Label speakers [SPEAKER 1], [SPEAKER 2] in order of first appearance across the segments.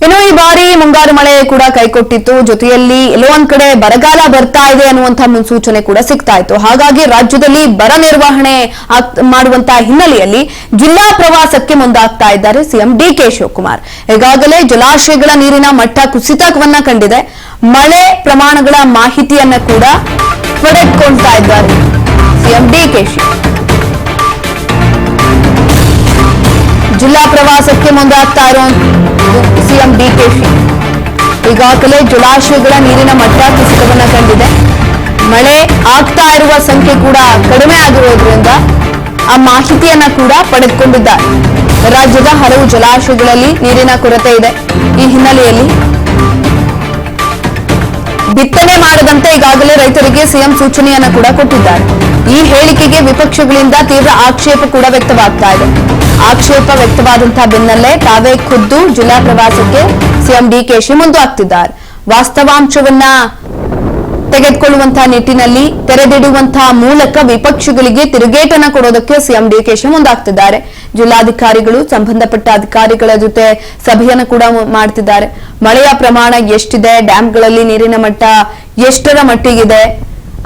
[SPEAKER 1] ಇನ್ನು ಈ ಬಾರಿ ಮುಂಗಾರು ಮಳೆ ಕೂಡ ಕೈಕೊಟ್ಟಿತ್ತು. ಜೊತೆಯಲ್ಲಿ ಎಲ್ಲೋ ಒಂದ್ ಕಡೆ ಬರಗಾಲ ಬರ್ತಾ ಇದೆ ಅನ್ನುವಂತಹ ಮುನ್ಸೂಚನೆ ಕೂಡ ಸಿಗ್ತಾ ಇತ್ತು. ಹಾಗಾಗಿ ರಾಜ್ಯದಲ್ಲಿ ಬರ ನಿರ್ವಹಣೆ ಮಾಡುವಂತಹ ಹಿನ್ನೆಲೆಯಲ್ಲಿ ಜಿಲ್ಲಾ ಪ್ರವಾಸಕ್ಕೆ ಮುಂದಾಗ್ತಾ ಇದ್ದಾರೆ ಸಿಎಂ ಡಿಕೆ ಶಿವಕುಮಾರ್. ಈಗಾಗಲೇ ಜಲಾಶಯಗಳ ನೀರಿನ ಮಟ್ಟ ಕುಸಿತವನ್ನ ಕಂಡಿದೆ. ಮಳೆ ಪ್ರಮಾಣಗಳ ಮಾಹಿತಿಯನ್ನ ಕೂಡ ಪಡೆದುಕೊಳ್ತಾ ಇದ್ದಾರೆ ಸಿಎಂ ಡಿಕೆ ಶಿವಕುಮಾರ್. ಜಿಲ್ಲಾ ಪ್ರವಾಸಕ್ಕೆ ಮುಂದಾಗ್ತಾ ಇರೋ ಸಿಎಂ ಡಿಕೆಶಿ. ಈಗಾಗಲೇ ಜಲಾಶಯಗಳ ನೀರಿನ ಮಟ್ಟ ಕುಸಿತವನ್ನ ಕಂಡಿದೆ. ಮಳೆ ಆಗ್ತಾ ಇರುವ ಸಂಖ್ಯೆ ಕೂಡ ಕಡಿಮೆ ಆಗಿರೋದ್ರಿಂದ ಆ ಮಾಹಿತಿಯನ್ನ ಕೂಡ ಪಡೆದುಕೊಂಡಿದ್ದಾರೆ. ರಾಜ್ಯದ ಹಲವು ಜಲಾಶಯಗಳಲ್ಲಿ ನೀರಿನ ಕೊರತೆ ಇದೆ. ಈ ಹಿನ್ನೆಲೆಯಲ್ಲಿ ಬಿತ್ತನೆ ಮಾಡದಂತೆ ಈಗಾಗಲೇ ರೈತರಿಗೆ ಸಿಎಂ ಸೂಚನೆಯನ್ನ ಕೂಡ ಕೊಟ್ಟಿದ್ದಾರೆ. ಈ ಹೇಳಿಕೆಗೆ ವಿಪಕ್ಷಗಳಿಂದ ತೀವ್ರ ಆಕ್ಷೇಪ ಕೂಡ ವ್ಯಕ್ತವಾಗ್ತಾ ಇದೆ. ಆಕ್ಷೇಪ ವ್ಯಕ್ತವಾದಂತಹ ಬೆನ್ನಲ್ಲೇ ತಾವೇ ಖುದ್ದು ಜಿಲ್ಲಾ ಪ್ರವಾಸಕ್ಕೆ ಸಿಎಂ ಡಿಕೆಶಿ ಮುಂದಾಗ್ತಿದ್ದಾರೆ. ವಾಸ್ತವಾಂಶವನ್ನ ತೆಗೆದುಕೊಳ್ಳುವಂತಹ ನಿಟ್ಟಿನಲ್ಲಿ ತೆರೆದಿಡುವಂತಹ ಮೂಲಕ ವಿಪಕ್ಷಗಳಿಗೆ ತಿರುಗೇಟನ್ನ ಕೊಡೋದಕ್ಕೆ ಸಿಎಂ ಡಿಕೆಶಿ ಮುಂದಾಗ್ತಿದ್ದಾರೆ. ಜಿಲ್ಲಾಧಿಕಾರಿಗಳು ಸಂಬಂಧಪಟ್ಟ ಅಧಿಕಾರಿಗಳ ಜೊತೆ ಸಭೆಯನ್ನು ಕೂಡ ಮಾಡ್ತಿದ್ದಾರೆ. ಮಳೆಯ ಪ್ರಮಾಣ ಎಷ್ಟಿದೆ, ಡ್ಯಾಂಗಳಲ್ಲಿ ನೀರಿನ ಮಟ್ಟ ಎಷ್ಟರ ಮಟ್ಟಿಗಿದೆ,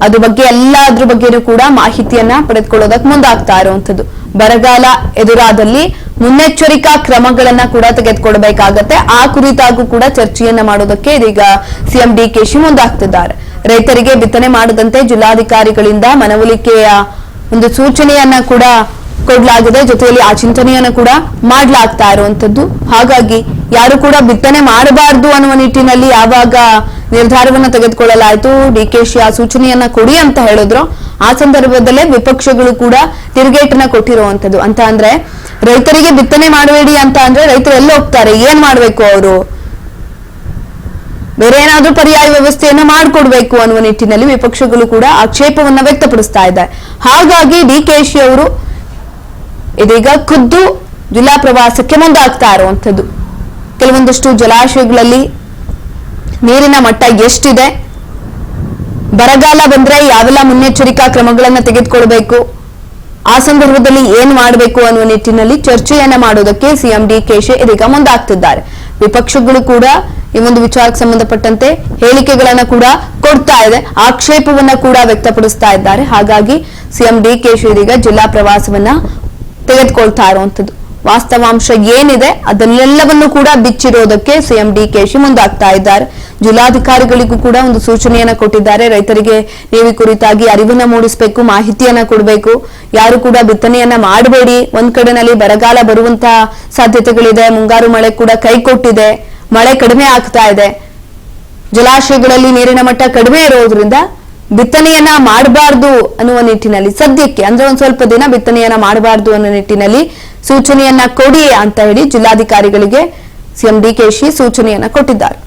[SPEAKER 1] ಅದ್ರ ಬಗ್ಗೆ ಎಲ್ಲದ್ರ ಬಗ್ಗೆನೂ ಕೂಡ ಮಾಹಿತಿಯನ್ನ ಪಡೆದುಕೊಳ್ಳೋದಕ್ಕೆ ಮುಂದಾಗ್ತಾ ಇರುವಂತದ್ದು. ಬರಗಾಲ ಎದುರಾದಲ್ಲಿ ಮುನ್ನೆಚ್ಚರಿಕಾ ಕ್ರಮಗಳನ್ನ ಕೂಡ ತೆಗೆದುಕೊಳ್ಬೇಕಾಗತ್ತೆ. ಆ ಕುರಿತಾಗೂ ಕೂಡ ಚರ್ಚೆಯನ್ನ ಮಾಡೋದಕ್ಕೆ ಇದೀಗ ಸಿಎಂ ಡಿಕೆಶಿ ಮುಂದಾಗ್ತಿದ್ದಾರೆ. ರೈತರಿಗೆ ಬಿತ್ತನೆ ಮಾಡದಂತೆ ಜಿಲ್ಲಾಧಿಕಾರಿಗಳಿಂದ ಮನವೊಲಿಕೆಯ ಒಂದು ಸೂಚನೆಯನ್ನ ಕೂಡ ಕೊಡಲಾಗಿದೆ. ಜೊತೆಯಲ್ಲಿ ಆ ಚಿಂತನೆಯನ್ನ ಕೂಡ ಮಾಡ್ಲಾಗ್ತಾ ಇರುವಂತದ್ದು. ಹಾಗಾಗಿ ಯಾರು ಕೂಡ ಬಿತ್ತನೆ ಮಾಡಬಾರದು ಅನ್ನುವ ನಿಟ್ಟಿನಲ್ಲಿ ಯಾವಾಗ ನಿರ್ಧಾರವನ್ನ ತೆಗೆದುಕೊಳ್ಳಲಾಯಿತು, ಡಿಕೆಶಿ ಆ ಸೂಚನೆಯನ್ನ ಕೊಡಿ ಅಂತ ಹೇಳಿದ್ರು, ಆ ಸಂದರ್ಭದಲ್ಲೇ ವಿಪಕ್ಷಗಳು ಕೂಡ ತಿರುಗೇಟನ್ನ ಕೊಟ್ಟಿರುವಂತದ್ದು. ಅಂತ ಅಂದ್ರೆ ರೈತರಿಗೆ ಬಿತ್ತನೆ ಮಾಡಬೇಡಿ ಅಂತ ಅಂದ್ರೆ ರೈತರು ಎಲ್ಲ ಹೋಗ್ತಾರೆ, ಏನ್ ಮಾಡ್ಬೇಕು, ಅವರು ಬೇರೆ ಏನಾದ್ರೂ ಪರ್ಯಾಯ ವ್ಯವಸ್ಥೆಯನ್ನ ಮಾಡಿಕೊಡ್ಬೇಕು ಅನ್ನುವ ನಿಟ್ಟಿನಲ್ಲಿ ವಿಪಕ್ಷಗಳು ಕೂಡ ಆಕ್ಷೇಪವನ್ನ ವ್ಯಕ್ತಪಡಿಸ್ತಾ ಇದ್ದಾರೆ. ಹಾಗಾಗಿ ಡಿಕೆಶಿ ಅವರು ಇದೀಗ ಖುದ್ದು ಜಿಲ್ಲಾ ಪ್ರವಾಸಕ್ಕೆ ಮುಂದಾಗ್ತಾ ಇರುವಂತದ್ದು. ಕೆಲವೊಂದಷ್ಟು ಜಲಾಶಯಗಳಲ್ಲಿ ನೀರಿನ ಮಟ್ಟ ಎಷ್ಟಿದೆ, ಬರಗಾಲ ಬಂದ್ರೆ ಯಾವೆಲ್ಲ ಮುನ್ನೆಚ್ಚರಿಕಾ ಕ್ರಮಗಳನ್ನ ತೆಗೆದುಕೊಳ್ಬೇಕು, ಆ ಸಂದರ್ಭದಲ್ಲಿ ಏನ್ ಮಾಡಬೇಕು ಅನ್ನುವ ನಿಟ್ಟಿನಲ್ಲಿ ಚರ್ಚೆಯನ್ನ ಮಾಡೋದಕ್ಕೆ ಸಿಎಂ ಡಿಕೆಶಿ ಇದೀಗ ಮುಂದಾಗ್ತಿದ್ದಾರೆ. ವಿಪಕ್ಷಗಳು ಕೂಡ ಈ ಒಂದು ವಿಚಾರಕ್ಕೆ ಸಂಬಂಧಪಟ್ಟಂತೆ ಹೇಳಿಕೆಗಳನ್ನ ಕೂಡ ಕೊಡ್ತಾ ಇದೆ, ಆಕ್ಷೇಪವನ್ನ ಕೂಡ ವ್ಯಕ್ತಪಡಿಸ್ತಾ ಇದ್ದಾರೆ. ಹಾಗಾಗಿ ಸಿಎಂ ಡಿಕೆಶಿ ಇದೀಗ ಜಿಲ್ಲಾ ಪ್ರವಾಸವನ್ನ ತೆಗೆದುಕೊಳ್ತಾ ಇರುವಂತದ್ದು. ವಾಸ್ತವಾಂಶ ಏನಿದೆ ಅದನ್ನೆಲ್ಲವನ್ನು ಕೂಡ ಬಿಚ್ಚಿರೋದಕ್ಕೆ ಸಿಎಂ ಡಿಕೆಶಿ ಮುಂದಾಗ್ತಾ ಇದ್ದಾರೆ. ಜಿಲ್ಲಾಧಿಕಾರಿಗಳಿಗೂ ಕೂಡ ಒಂದು ಸೂಚನೆಯನ್ನ ಕೊಟ್ಟಿದ್ದಾರೆ. ರೈತರಿಗೆ ನೀವು ಈ ಕುರಿತಾಗಿ ಅರಿವನ್ನ ಮೂಡಿಸಬೇಕು, ಮಾಹಿತಿಯನ್ನ ಕೊಡಬೇಕು, ಯಾರು ಕೂಡ ಬಿತ್ತನೆಯನ್ನ ಮಾಡಬೇಡಿ. ಒಂದ್ ಕಡೆನಲ್ಲಿ ಬರಗಾಲ ಬರುವಂತಹ ಸಾಧ್ಯತೆಗಳಿದೆ, ಮುಂಗಾರು ಮಳೆ ಕೂಡ ಕೈಕೊಟ್ಟಿದೆ, ಮಳೆ ಕಡಿಮೆ ಆಗ್ತಾ ಇದೆ, ಜಲಾಶಯಗಳಲ್ಲಿ ನೀರಿನ ಮಟ್ಟ ಕಡಿಮೆ ಇರೋದ್ರಿಂದ ಬಿತ್ತನೆಯನ್ನ ಮಾಡಬಾರ್ದು ಅನ್ನುವ ನಿಟ್ಟಿನಲ್ಲಿ ಸದ್ಯಕ್ಕೆ ಅಂದ್ರೆ ಒಂದ್ ಸ್ವಲ್ಪ ದಿನ ಬಿತ್ತನೆಯನ್ನ ಮಾಡಬಾರ್ದು ಅನ್ನೋ ನಿಟ್ಟಿನಲ್ಲಿ ಸೂಚನೆಯನ್ನ ಕೊಡಿ ಅಂತ ಹೇಳಿ ಜಿಲ್ಲಾಧಿಕಾರಿಗಳಿಗೆ ಸಿಎಂ ಡಿಕೆಶಿ ಸೂಚನೆಯನ್ನ ಕೊಟ್ಟಿದ್ದಾರೆ.